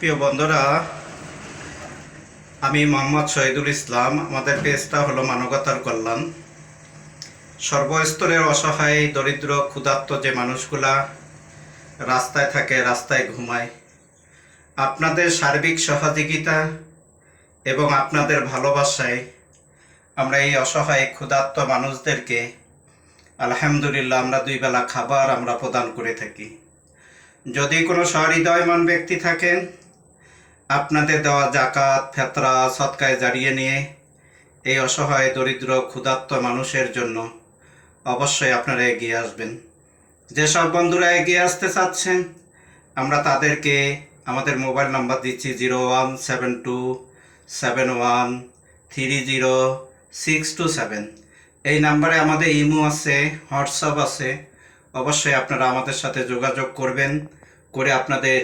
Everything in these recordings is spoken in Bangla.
প্রিয় বন্ধুরা, আমি মোহাম্মদ শহীদুল ইসলাম। আমাদের পেজটা হলো মানবতার কল্যাণ। সর্বস্তরের অসহায়, দরিদ্র, ক্ষুধার্ত যে মানুষগুলা রাস্তায় থাকে, রাস্তায় ঘুমায়, আপনাদের সার্বিক সহযোগিতা এবং আপনাদের ভালোবাসায় আমরা এই অসহায় ক্ষুধার্ত মানুষদেরকে আলহামদুলিল্লাহ আমরা 2 বেলা খাবার আমরা প্রদান করে থাকি। যদি কোনো সহৃদয়মান ব্যক্তি থাকেন, আপনাদের দেওয়া জাকাত, ফেতরা, সদকায় জারিয়ে নিয়ে এই অসহায়, দরিদ্র, ক্ষুধার্ত মানুষের জন্য অবশ্যই আপনারা এগিয়ে আসবেন। যেসব বন্ধুরা এগিয়ে আসতে চাচ্ছেন, আমরা তাদেরকে আমাদের মোবাইল নাম্বার দিচ্ছি 017271300627। এই নাম্বারে আমাদের ইমো আছে, হোয়াটসঅ্যাপ আছে। অবশ্যই আপনারা আমাদের সাথে যোগাযোগ করবেন, করে আপনাদের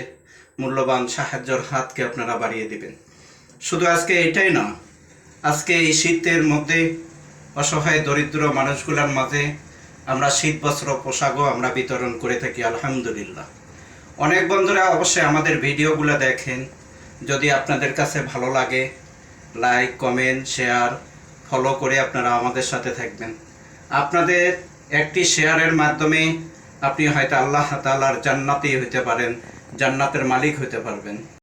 মূল্যবান সাহায্যের হাতকে আপনারা বাড়িয়ে দিবেন। শুধু আজকে এটাই না, আজকে এই শীতের মধ্যে অসহায় দরিদ্র মানুষগুলোর মাঝে আমরা শীত বস্ত্র, পোশাকও আমরা বিতরণ করে থাকি আলহামদুলিল্লাহ। অনেক বন্ধুরা অবশ্যই আমাদের ভিডিওগুলো দেখেন। যদি আপনাদের কাছে ভালো লাগে, লাইক, কমেন্ট, শেয়ার, ফলো করে আপনারা আমাদের সাথে থাকবেন। আপনাদের একটি শেয়ারের মাধ্যমে আপনি হয়তো আল্লাহ তাআলার জান্নাতি হতে পারেন, জান্নাতের মালিক হতে পারবেন।